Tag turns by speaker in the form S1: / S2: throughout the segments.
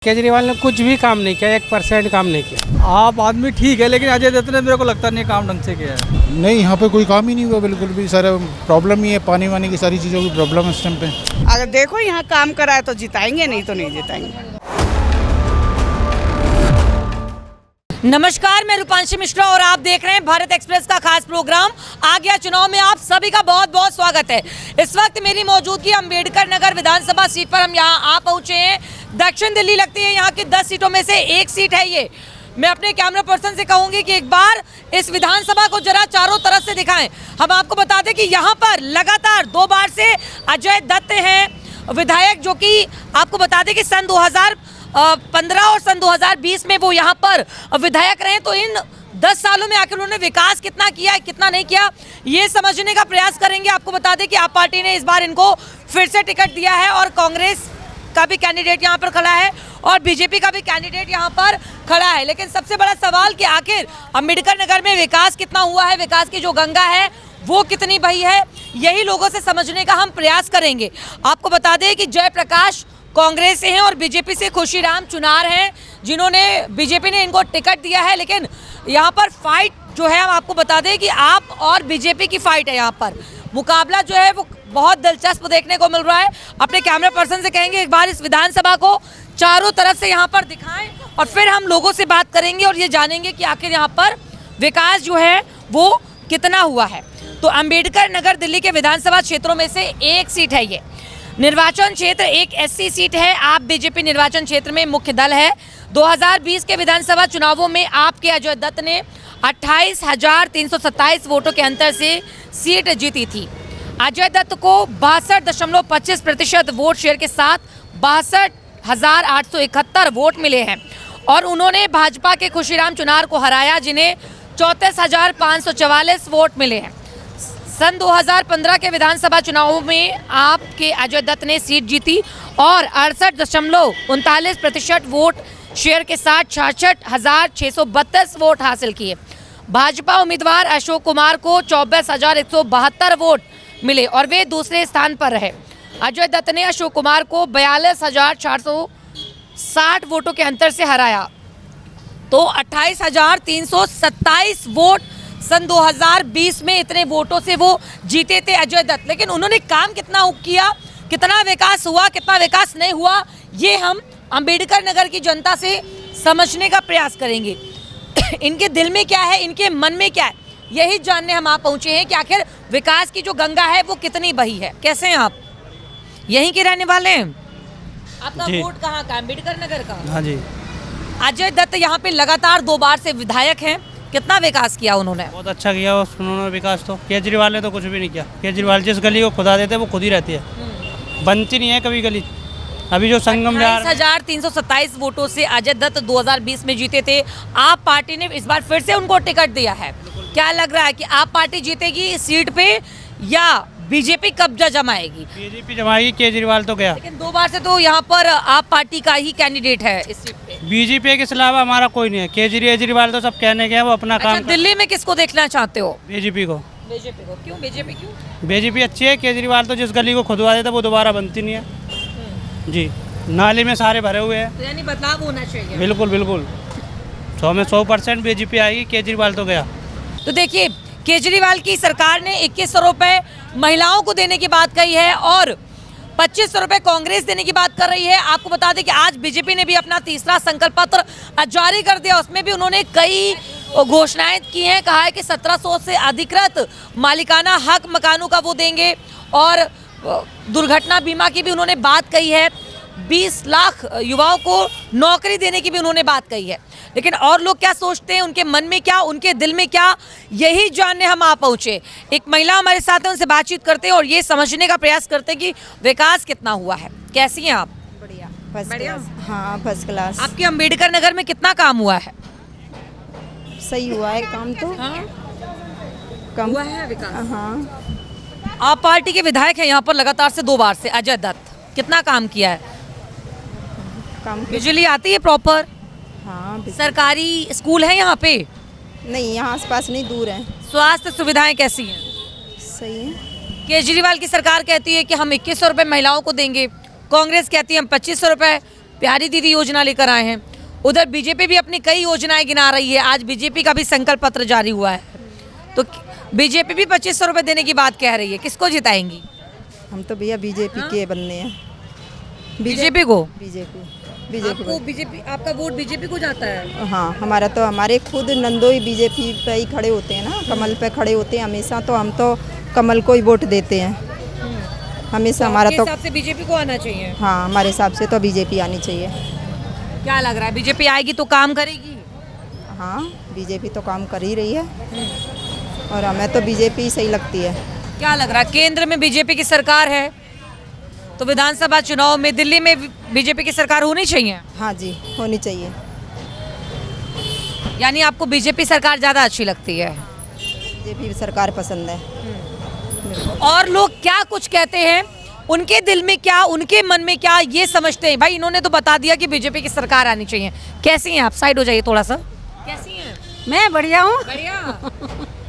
S1: केजरीवाल ने कुछ भी काम नहीं किया, 1% काम नहीं किया।
S2: आप आदमी ठीक है, लेकिन अजय दत्त ने मेरे को लगता नहीं काम ढंग से किया है।
S3: नहीं, यहाँ पे कोई काम ही नहीं हुआ बिल्कुल भी। सारा प्रॉब्लम ही है, पानी वानी की सारी चीज़ों की प्रॉब्लम है इस टाइम पे।
S4: अगर देखो यहाँ काम कराए तो जिताएंगे, नहीं तो नहीं जिताएंगे।
S5: नमस्कार, मैं रूपांशी मिश्रा और आप देख रहे हैं भारत एक्सप्रेस का खास प्रोग्राम आ गया चुनाव में। आप सभी का बहुत बहुत स्वागत है। इस वक्त मेरी मौजूदगी अम्बेडकर नगर विधानसभा सीट पर हम यहाँ आ पहुंचे हैं। दक्षिण दिल्ली लगती है, यहाँ की 10 सीटों में से एक सीट है ये। मैं अपने कैमरा पर्सन से कहूंगी कि एक बार इस विधानसभा को जरा चारों तरफ से दिखाएं। हम आपको बता दें कि यहाँ पर लगातार 2 बार से अजय दत्त हैं विधायक, जो कि आपको बता दें कि सन 2015 और सन 2020 में वो यहाँ पर विधायक रहे। तो इन 10 सालों में आखिर उन्होंने विकास कितना किया है, कितना नहीं किया, ये समझने का प्रयास करेंगे। आपको बता दें कि आप पार्टी ने इस बार इनको फिर से टिकट दिया है और कांग्रेस का भी कैंडिडेट यहाँ पर खड़ा है और बीजेपी का भी कैंडिडेट यहाँ पर खड़ा है। लेकिन सबसे बड़ा सवाल कि आखिर अम्बेडकर नगर में विकास कितना हुआ है, विकास की जो गंगा है वो कितनी बही है, यही लोगों से समझने का हम प्रयास करेंगे। आपको बता दें कि जयप्रकाश कांग्रेस से हैं और बीजेपी से खुशीराम चुनार हैं, जिन्होंने बीजेपी ने इनको टिकट दिया है। लेकिन यहाँ पर फाइट जो है, हम आपको बता दें कि आप और बीजेपी की फाइट है। यहाँ पर मुकाबला जो है वो बहुत दिलचस्प देखने को मिल रहा है। अपने कैमरा पर्सन से कहेंगे एक बार इस विधानसभा को चारों तरफ से यहाँ पर दिखाएं और फिर हम लोगों से बात करेंगे और ये जानेंगे कि आखिर यहाँ पर विकास जो है वो कितना हुआ है। तो अम्बेडकर नगर दिल्ली के विधानसभा क्षेत्रों में से एक सीट है ये। निर्वाचन क्षेत्र एक एससी सीट है। आप बीजेपी निर्वाचन क्षेत्र में मुख्य दल है। 2020 के विधानसभा चुनावों में आपके अजय दत्त ने 28,327 वोटों के अंतर से सीट जीती थी। अजय दत्त को 62.25% वोट शेयर के साथ 62,871 वोट मिले हैं और उन्होंने भाजपा के खुशीराम चुनार को हराया, जिन्हें 34,544 वोट मिले हैं। सन 2015 के विधानसभा चुनावों में आपके अजय दत्त ने सीट जीती और 68.39% वोट शेयर के साथ 66,632 वोट हासिल किए। भाजपा उम्मीदवार अशोक कुमार को 24,172 वोट मिले और वे दूसरे स्थान पर रहे। अजय दत्त ने अशोक कुमार को 42,460 वोटों के अंतर से हराया। तो 28,327 वोट सन 2020 में इतने वोटों से वो जीते थे अजय दत्त। लेकिन उन्होंने काम कितना किया, कितना विकास हुआ, कितना विकास नहीं हुआ, ये हम अम्बेडकर नगर की जनता से समझने का प्रयास करेंगे। इनके दिल में क्या है, इनके मन में क्या है, यही जानने हम आप पहुंचे हैं कि आखिर विकास की जो गंगा है वो कितनी बही है। कैसे हैं आप? यहीं के रहने वाले हैं? आपका वोट कहाँ का? अम्बेडकर नगर का?
S2: हाँ जी।
S5: अजय दत्त यहाँ पे लगातार 2 बार से विधायक हैं। कितना विकास किया उन्होंने?
S6: बहुत अच्छा किया उन्होंने विकास। तो केजरीवाल ने तो कुछ भी नहीं किया। केजरीवाल जिस गली को खुदा देते वो खुद ही रहती है, बनती नहीं है कभी गली। अभी जो संगम
S5: 28,327 वोटों से अजय दत्त 2020 में जीते थे। आप पार्टी ने इस बार फिर से उनको टिकट दिया है। क्या लग रहा है कि आप पार्टी जीतेगी इस सीट पे या बीजेपी कब्जा जमाएगी?
S6: बीजेपी जमाएगी, केजरीवाल तो गया।
S5: लेकिन 2 बार से तो यहाँ पर आप पार्टी का ही कैंडिडेट है इस सीट पे।
S6: बीजेपी के अलावा हमारा कोई नहीं है। केजरीवाल तो सब कहने के हैं, वो अपना काम।
S5: दिल्ली में किसको देखना चाहते हो?
S6: बीजेपी को।
S5: बीजेपी को क्यों? बीजेपी क्यों?
S6: बीजेपी अच्छी है। केजरीवाल तो जिस गली को खुदवा देता वो दोबारा बनती नहीं है जी। नाले में सारे भरे हुए हैं।
S5: तो यानी बदलाव होना चाहिए।
S6: बिल्कुल बिल्कुल, 100 में 100% बीजेपी आएगी। केजरीवाल तो गया।
S5: तो देखिए, केजरीवाल की सरकार ने 2100 रुपये महिलाओं को देने की बात कही है और 2500 रुपये कांग्रेस देने की बात कर रही है। आपको बता दें कि आज बीजेपी ने भी अपना तीसरा संकल्प पत्र जारी कर दिया। उसमें भी उन्होंने कई घोषणाएं की हैं। कहा है कि 1700 से अधिकृत मालिकाना हक मकानों का वो देंगे और दुर्घटना बीमा की भी उन्होंने बात कही है। 20 लाख युवाओं को नौकरी देने की भी उन्होंने बात कही है। लेकिन और लोग क्या सोचते हैं, उनके मन में क्या, उनके दिल में क्या, यही जानने हम आ पहुंचे। एक महिला हमारे साथ है, उनसे बातचीत करते हैं और ये समझने का प्रयास करते हैं कि विकास कितना हुआ है। कैसी हैं आप?
S7: बढ़िया, फर्स्ट क्लास। हाँ, फर्स्ट क्लास।
S5: आपके अम्बेडकर नगर में कितना काम हुआ है?
S7: सही हुआ है काम तो।
S5: हाँ?
S7: कम
S5: हुआ है विकास?
S7: हाँ।
S5: आप पार्टी के विधायक हैं यहाँ पर लगातार से 2 बार से, अजय दत्त कितना काम किया है?
S7: काम
S5: बिजली आती है प्रॉपर?
S7: हाँ।
S5: सरकारी स्कूल है यहाँ पे?
S7: नहीं, यहाँ आसपास नहीं, दूर है।
S5: स्वास्थ्य सुविधाएं कैसी हैं?
S7: सही है।
S5: केजरीवाल की सरकार कहती है कि हम 2100 रुपये महिलाओं को देंगे, कांग्रेस कहती है हम 2500 रुपये, प्यारी दीदी योजना लेकर आए हैं, उधर बीजेपी भी अपनी कई योजनाएं गिना रही है। आज बीजेपी का भी संकल्प पत्र जारी हुआ है, तो बीजेपी भी 2500 रुपए देने की बात कह रही है। किसको जिताएंगी?
S7: हम तो भैया बीजेपी के बनने हैं।
S5: बीजेपी को?
S7: बीजेपी
S5: आपको बीजेपी, आपका वोट बीजेपी को जाता है?
S7: हाँ, हमारा तो हमारे खुद नंदोई बीजेपी पे ही खड़े होते हैं ना, कमल पे खड़े होते हैं हमेशा, तो हम तो कमल को ही वोट देते हैं हमेशा। हमारा तो
S5: हिसाब से बीजेपी को आना चाहिए।
S7: हाँ, हमारे हिसाब से तो बीजेपी आनी चाहिए।
S5: क्या लग रहा है, बीजेपी आएगी तो काम करेगी?
S7: हाँ, बीजेपी तो काम कर ही रही है और हमें तो बीजेपी ही सही लगती है।
S5: क्या लग रहा है, केंद्र में बीजेपी की सरकार है, तो विधानसभा चुनाव में दिल्ली में बीजेपी की सरकार होनी चाहिए?
S7: हाँ जी, होनी चाहिए।
S5: यानी आपको बीजेपी सरकार ज़्यादा अच्छी लगती है?
S7: बीजेपी सरकार पसंद है।
S5: और लोग क्या कुछ कहते हैं, उनके दिल में क्या, उनके मन में क्या, ये समझते हैं। भाई इन्होंने तो बता दिया कि बीजेपी की सरकार आनी चाहिए। कैसी हैं आप? साइड हो जाइए थोड़ा सा। कैसी हैं?
S8: मैं बढ़िया हूँ।
S5: बढ़िया।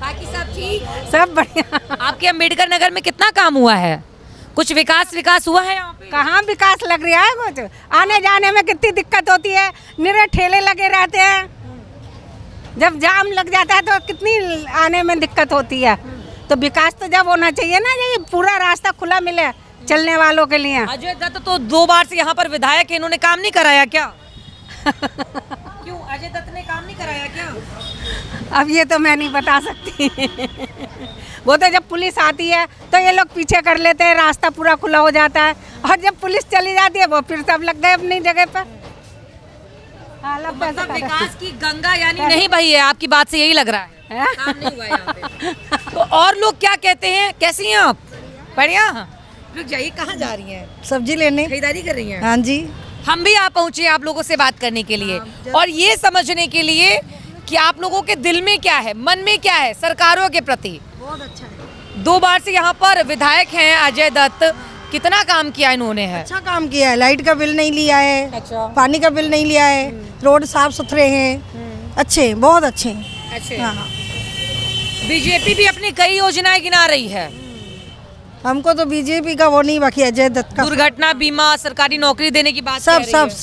S5: बाकी सब ठीक?
S8: सब बढ़िया।
S5: आपके अम्बेडकर नगर में कितना काम हुआ है? कुछ विकास हुआ है यहाँ पे?
S8: कहाँ विकास लग रहा है? कुछ आने जाने में कितनी दिक्कत होती है, निरे ठेले लगे रहते हैं, जब जाम लग जाता है तो कितनी आने में दिक्कत होती है। तो विकास तो जब होना चाहिए ना, ये पूरा रास्ता खुला मिले चलने वालों के लिए।
S5: अजय दत्त तो 2 बार से यहाँ पर विधायक है, इन्होंने काम नहीं कराया क्या? क्यों, अजय दत्त ने काम नहीं कराया क्या?
S8: अब ये तो मैं नहीं बता सकती। वो तो जब पुलिस आती है तो ये लोग पीछे कर लेते हैं, रास्ता पूरा खुला हो जाता है, और जब पुलिस चली जाती है वो फिर सब लग गए अपनी जगह पर।
S5: तो मतलब विकास की गंगा यानी नहीं बही है, आपकी बात से यही लग रहा है। काम नहीं हुआ यहाँ पे। तो और लोग क्या कहते हैं? कैसी हैं आप? बढ़िया। रुक जाइए, कहाँ जा रही हैं?
S7: सब्जी लेने।
S5: खरीदारी कर रही हैं?
S7: हाँ जी।
S5: हम भी आप पहुँचे आप लोगों से बात करने के लिए और ये समझने के लिए कि आप लोगों के दिल में क्या है, मन में क्या है सरकारों के प्रति।
S8: बहुत अच्छा है।
S5: 2 बार से यहाँ पर विधायक हैं अजय दत्त, कितना काम किया इन्होंने है?
S9: अच्छा काम किया है, लाइट का बिल नहीं लिया है।
S5: अच्छा।
S9: पानी का बिल नहीं लिया है, रोड साफ सुथरे हैं, अच्छे, बहुत अच्छे हैं।
S5: अच्छा।
S9: हाँ।
S5: बीजेपी भी अपनी कई योजनाएं गिना रही है।
S9: हमको तो बीजेपी का वो नहीं, बाकी अजय दत्त का
S5: दुर्घटना बीमा, सरकारी नौकरी देने की बात
S9: सब
S5: कह रही
S9: सब
S5: है।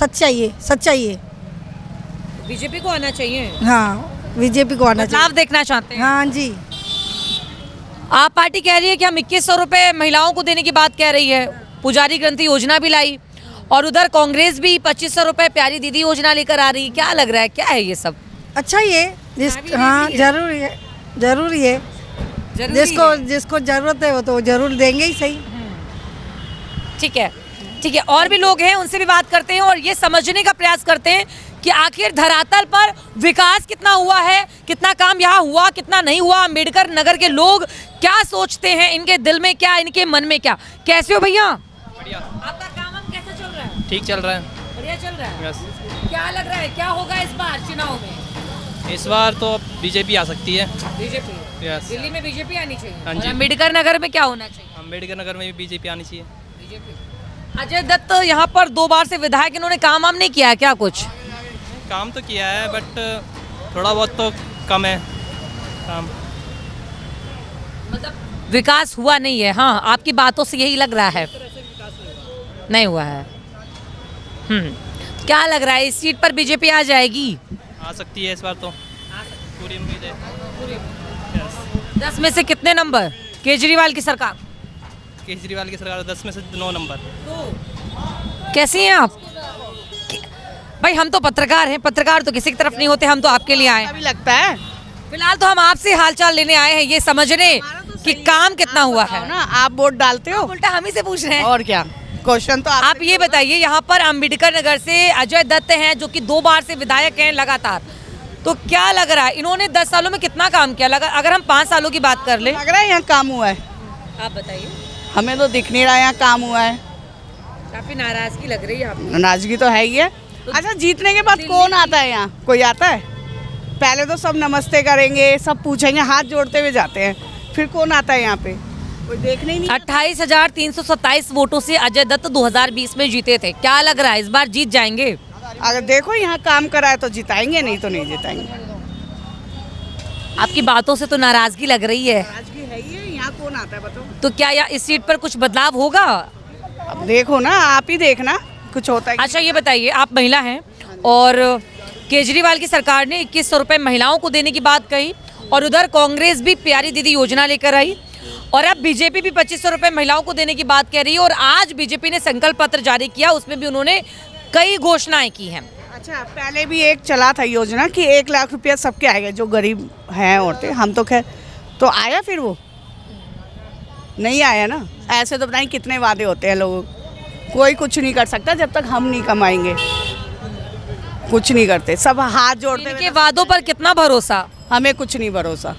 S9: सच्चाई है।
S5: बीजेपी को आना चाहिए।
S9: हाँ, बीजेपी को आना
S5: बदलाव देखना चाहते हैं।
S9: हाँ जी।
S5: आप पार्टी कह रही है कि हम 2100 रुपए महिलाओं को देने की बात कह रही है, पुजारी ग्रंथि योजना भी लाई, और उधर कांग्रेस भी 2500 रुपए प्यारी दीदी योजना लेकर आ रही है। क्या लग रहा है, क्या है ये सब?
S9: अच्छा ये हाँ जरूरी है, जरूरी है। जिसको जरूरत है वो तो जरूर देंगे ही सही।
S5: ठीक है, और भी लोग हैं, उनसे भी बात करते हैं और ये समझने का प्रयास करते हैं कि आखिर धरातल पर विकास कितना हुआ है, कितना काम यहाँ हुआ, कितना नहीं हुआ। अम्बेडकर नगर के लोग क्या सोचते हैं, इनके दिल में क्या, इनके मन में क्या। कैसे हो भैया?
S10: बढ़िया।
S5: आपका काम कैसा चल रहा है?
S10: ठीक चल रहा है।
S5: बढ़िया चल रहा है।
S10: यस।
S5: क्या लग रहा है, क्या होगा इस बार चुनाव में?
S10: इस बार तो बीजेपी आ सकती है।
S5: बीजेपी?
S10: यस।
S5: दिल्ली में बीजेपी आनी चाहिए।
S10: हाँ
S5: और
S10: जी।
S5: अम्बेडकर नगर में क्या होना चाहिए?
S10: अम्बेडकर नगर में भी बीजेपी आनी चाहिए।
S5: बीजेपी। अजय दत्त यहाँ पर 2 बार से विधायक, इन्होंने काम वाम नहीं किया है क्या कुछ?
S10: काम तो किया है बट थोड़ा बहुत तो कम है काम।
S5: मतलब विकास हुआ नहीं है। हाँ, आपकी बातों से यही लग रहा है, नहीं हुआ है। क्या लग रहा है, इस सीट पर बीजेपी आ जाएगी?
S10: आ सकती है इस बार तो, पूरी उम्मीद है। यस।
S5: 10 में से कितने नंबर केजरीवाल की सरकार?
S10: केजरीवाल की सरकार 10 में से 9 नंबर।
S5: कैसी हैं आप? भाई हम तो पत्रकार हैं, पत्रकार तो किसी की तरफ नहीं होते, हम तो आपके लिए आए हैं।
S4: अभी लगता है
S5: फिलहाल तो हम आपसे हालचाल लेने आए हैं, ये समझने कि काम कितना हुआ है
S4: ना। आप वोट डालते हो?
S5: उल्टा हम ही से पूछ रहे हैं।
S4: और क्या, क्वेश्चन तो
S5: आप ये बताइए, यहाँ पर अम्बेडकर नगर से अजय दत्त हैं जो कि 2 बार से विधायक हैं लगातार, तो क्या लग रहा है इन्होंने 10 सालों में कितना काम किया? अगर हम 5 सालों की बात कर ले,
S4: लग रहा है यहाँ काम हुआ है?
S5: आप बताइए।
S4: हमें तो दिख नहीं रहा यहाँ काम हुआ है।
S5: काफी नाराजगी लग रही है आपको।
S4: नाराजगी तो है ही है। अच्छा, जीतने के बाद कौन आता है यहाँ? कोई आता है? पहले तो सब नमस्ते करेंगे, सब पूछेंगे, हाथ जोड़ते हुए जाते हैं, फिर कौन आता है यहाँ पे? कोई देखने ही नहीं।
S5: 28,327 वोटों से अजय दत्त 2020 में जीते थे। क्या लग रहा है इस बार जीत जाएंगे?
S4: अगर देखो यहाँ काम करा है तो जिताएंगे, नहीं तो नहीं जिताएंगे।
S5: आपकी बातों से तो नाराजगी लग रही है।
S4: नाराजगी है ही है। यहाँ कौन आता है बताओ?
S5: तो क्या इस सीट पर कुछ बदलाव होगा?
S4: अब देखो ना, आप ही देखना कुछ होता है।
S5: अच्छा ये बताइए, आप महिला हैं और केजरीवाल की सरकार ने 2100 रुपये महिलाओं को देने की बात कही और उधर कांग्रेस भी प्यारी दीदी योजना लेकर आई और अब बीजेपी भी 2500 रुपये महिलाओं को देने की बात कह रही है और आज बीजेपी ने संकल्प पत्र जारी किया, उसमें भी उन्होंने कई घोषणाएं की हैं।
S4: अच्छा, पहले भी एक चला था योजना कि 1 लाख रुपया सबके आएगा जो गरीब हैं औरतें, हम तो खैर तो आया, फिर वो नहीं आया ना। ऐसे तो बताएं कितने वादे होते हैं लोगों, कोई कुछ नहीं कर सकता जब तक हम नहीं कमाएंगे, कुछ नहीं करते, सब हाथ जोड़ते
S5: इनके वादों पर कितना भरोसा?
S4: हमें कुछ नहीं भरोसा,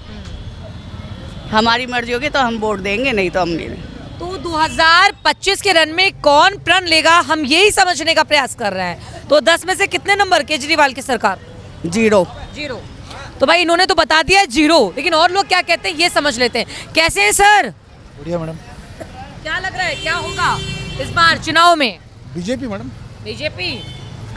S4: हमारी मर्जी होगी तो हम वोट देंगे, नहीं तो हम नहीं देंगे।
S5: तो 2025 के रन में कौन प्रण लेगा, हम यही समझने का प्रयास कर रहे हैं। तो 10 में से कितने नंबर केजरीवाल की सरकार?
S4: 0।
S5: तो भाई इन्होंने तो बता दिया है 0, लेकिन और लोग क्या कहते हैं ये समझ लेते हैं। कैसे हैं सर?
S3: बढ़िया मैडम।
S5: क्या लग रहा है क्या होगा इस बार चुनाव में?
S3: बीजेपी मैडम,
S5: बीजेपी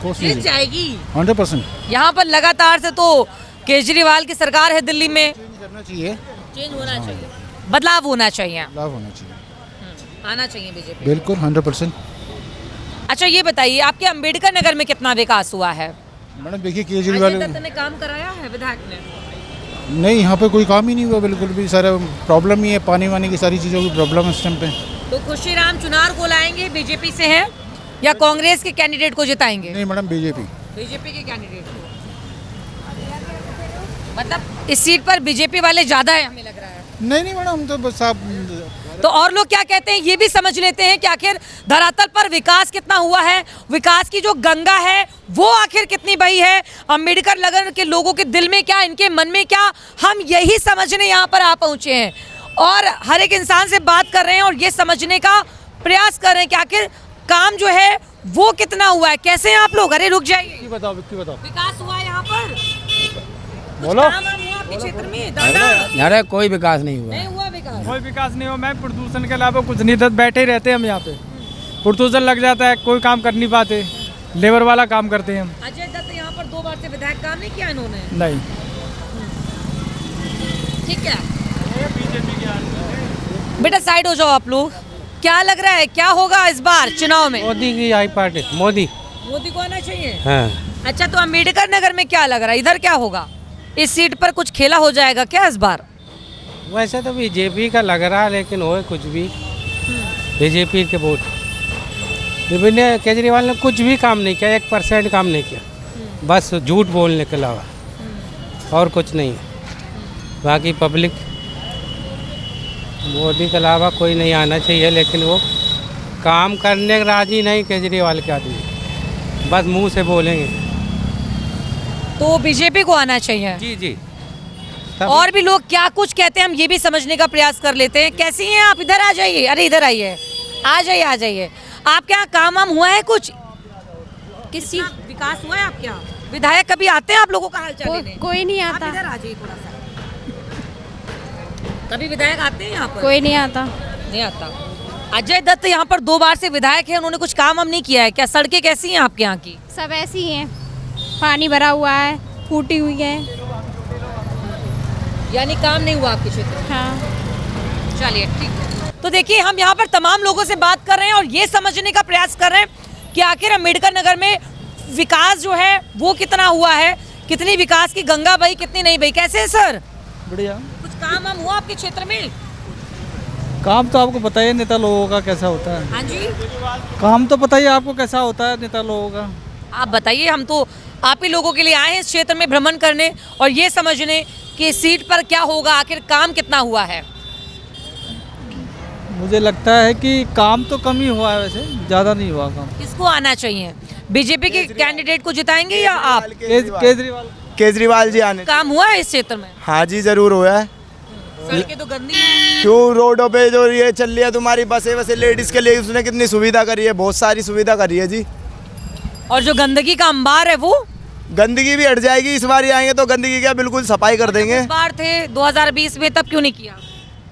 S3: कोशिश
S5: जीत जाएगी
S3: 100%।
S5: यहाँ पर लगातार से तो केजरीवाल की सरकार है दिल्ली में,
S3: करना चाहिए,
S5: चेंज होना चाहिए, बदलाव होना चाहिए,
S3: लाभ होना चाहिए,
S5: आना चाहिए बीजेपी।
S3: बिल्कुल 100%।
S5: अच्छा ये बताइए, आपके अंबेडकर नगर में कितना विकास हुआ है?
S3: मैडम देखिए केजरीवाल
S5: अजय दत्त ने काम कराया है विधायक ने?
S3: नहीं, यहाँ पे कोई काम ही नहीं हुआ बिल्कुल भी, सारा प्रॉब्लम ही है, पानी वानी की सारी चीज़ों की प्रॉब्लम है इस टाइम पे।
S5: तो खुशीराम चुनार को लाएंगे बीजेपी से हैं या कांग्रेस के कैंडिडेट को जिताएंगे?
S3: नहीं मैडम, बीजेपी
S5: के कैंडिडेट को, मतलब इस सीट पर बीजेपी वाले ज्यादा है हमें लग रहा है।
S3: नहीं मैडम, हम तो बस आप
S5: तो और लोग क्या कहते हैं ये भी समझ लेते हैं कि आखिर धरातल पर विकास कितना हुआ है, विकास की जो गंगा है वो आखिर कितनी बही है, अंबेडकर नगर के लोगों के दिल में क्या, इनके मन में क्या, हम यही समझने यहाँ पर आ पहुंचे हैं और हर एक इंसान से बात कर रहे हैं और ये समझने का प्रयास कर रहे हैं कि आखिर काम जो है वो कितना हुआ है। कैसे हैं आप लोग? अरे रुक जाइए,
S3: बताओ।
S5: विकास हुआ है यहाँ पर?
S3: बोलो।
S5: काम हुआ आपके क्षेत्र में? दादा
S1: अरे कोई विकास नहीं हुआ,
S5: नहीं हुआ विकास?
S2: कोई विकास नहीं हो, मैं प्रदूषण के अलावा कुछ नहीं, बैठे ही रहते हैं हम यहाँ पे, प्रदूषण लग जाता है, कोई काम कर नहीं पाते, लेबर वाला काम करते हैं हम।
S5: अजय दत्त यहाँ पर 2 बार से विधायक काम नहीं किया इन्होंने?
S2: नहीं।
S5: ठीक है बेटा, साइड हो जाओ आप लोग। क्या लग रहा है क्या होगा इस बार चुनाव में?
S1: मोदी की आई पार्टी, मोदी
S5: को आना चाहिए।
S1: हाँ।
S5: अच्छा तो अंबेडकर नगर में क्या लग रहा है, इधर क्या होगा? इस सीट पर कुछ खेला हो जाएगा क्या इस बार?
S1: वैसे तो बीजेपी का लग रहा है, लेकिन हो कुछ भी बीजेपी के वोट। केजरीवाल ने कुछ भी काम नहीं किया, 1% काम नहीं किया, बस झूठ बोलने के अलावा और कुछ नहीं है। बाकी पब्लिक मोदी के अलावा कोई नहीं आना चाहिए, लेकिन वो काम करने राजी नहीं केजरीवाल के आदमी, बस मुंह से बोलेंगे।
S5: तो बीजेपी को आना चाहिए।
S1: जी।
S5: और भी लोग क्या कुछ कहते हैं हम ये भी समझने का प्रयास कर लेते हैं। कैसी हैं आप? इधर आ जाइए, अरे इधर आइए, आ जाइए। आपके यहाँ काम वाम हुआ है कुछ? किस चीज विकास हुआ है आपके यहाँ? विधायक कभी आते हैं आप लोगों का हालचाल लेने?
S8: कोई नहीं आता,
S5: इधर आ जाइए थोड़ा सा। कभी विधायक आते हैं यहाँ पर?
S8: कोई नहीं आता।
S5: नहीं आता। अजय दत्त यहाँ पर 2 बार से विधायक है, उन्होंने कुछ काम हम नहीं किया है क्या? सड़कें कैसी हैं आपके यहाँ की?
S8: सब ऐसी हैं, पानी भरा हुआ है, फूटी हुई है।
S5: यानी काम नहीं हुआ आपके क्षेत्र में?
S8: हाँ।
S5: चलिए ठीक है। तो देखिए हम यहाँ पर तमाम लोगों से बात कर रहे हैं और ये समझने का प्रयास कर रहे हैं कि आखिर अम्बेडकर नगर में विकास जो है वो कितना हुआ है, कितनी विकास की गंगा बही, कितनी नहीं बही। कैसे है सर?
S2: बढ़िया।
S5: कुछ काम हम हुआ आपके क्षेत्र में?
S2: काम तो आपको पता ही है नेता लोगों का कैसा होता है।
S5: हाँ जी,
S2: काम तो पता ही है आपको कैसा होता है नेता लोगों का।
S5: आप बताइए, हम तो आप ही लोगों के लिए आए हैं इस क्षेत्र में भ्रमण करने और ये समझने कि सीट पर क्या होगा, आखिर काम कितना हुआ है।
S2: मुझे लगता है कि काम तो कम ही हुआ है, वैसे ज़्यादा नहीं हुआ काम।
S5: किसको आना चाहिए? बीजेपी के कैंडिडेट को जिताएंगे या आप?
S11: केजरीवाल जी आने।
S5: काम हुआ है इस क्षेत्र में?
S11: हाँ जी जरूर हुआ है।
S5: सड़कें तो गंदी हैं।
S11: क्यों, रोडों पे जो ये चल रही है तुम्हारी बसें वैसे लेडीज के लिए, उसने कितनी सुविधा करी है, बहुत सारी सुविधा करी है जी।
S5: और जो गंदगी का अंबार है वो?
S11: गंदगी भी हट जाएगी, इस बार आएंगे तो गंदगी क्या बिल्कुल सफाई कर देंगे।
S5: इस बार थे 2020 में, तब क्यों नहीं किया?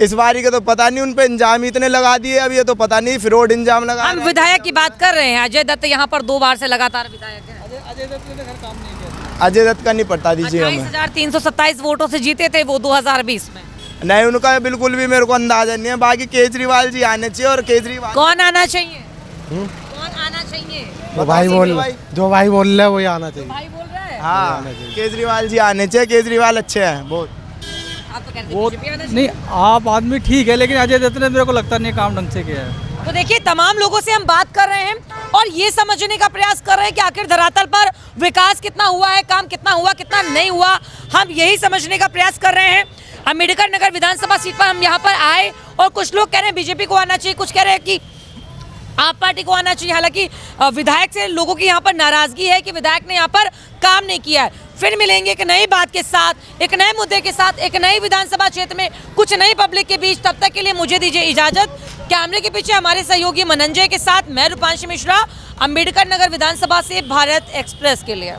S11: इस बारी के तो पता नहीं, उन पे इंजाम इतने लगा दिए, अब ये तो पता नहीं फिर रोड इंजाम लगा।
S5: हम विधायक की बात कर रहे हैं। अजय दत्त यहाँ पर 2 बार से लगातार विधायक है।
S2: अजय दत्त ने घर काम नहीं किया।
S11: अजय दत्त का नहीं पता दीजिए हमें।
S5: 28,327 वोटों से जीते थे वो 2020 में।
S11: नहीं, उनका बिल्कुल भी मेरे को अंदाजा नहीं है। बाकी केजरीवाल जी आने चाहिए। और केजरीवाल
S5: कौन आना चाहिए? कौन आना चाहिए?
S11: जो भाई बोल
S1: रहे हैं वही आना चाहिए।
S5: भाई बोल रहा है,
S11: हाँ केजरीवाल जी आने चाहिए, केजरीवाल अच्छे हैं बहुत।
S5: आप तो कहते
S2: वो
S5: हैं BJP आना चाहिए।
S2: नहीं, आप आदमी ठीक है, लेकिन अजय देवगन ने मेरे को लगता नहीं काम ढंग से किया है।
S5: तो देखिए तमाम लोगों से हम बात कर रहे हैं और ये समझने का प्रयास कर रहे हैं कि आखिर धरातल पर विकास कितना हुआ है, काम कितना हुआ, कितना नहीं हुआ, हम यही समझने का प्रयास कर रहे हैं। अम्बेडकर नगर विधानसभा सीट पर हम यहाँ पर आए और कुछ लोग कह रहे हैं बीजेपी को आना चाहिए, कुछ कह रहे हैं कि आप पार्टी को आना चाहिए। हालांकि विधायक से लोगों की यहाँ पर नाराजगी है कि विधायक ने यहाँ पर काम नहीं किया है। फिर मिलेंगे एक नई बात के साथ, एक नए मुद्दे के साथ, एक नई विधानसभा क्षेत्र में कुछ नई पब्लिक के बीच। तब तक के लिए मुझे दीजिए इजाजत। कैमरे के पीछे हमारे सहयोगी मनंजय के साथ मैं रूपांशी मिश्रा, अम्बेडकर नगर विधानसभा से भारत एक्सप्रेस के लिए।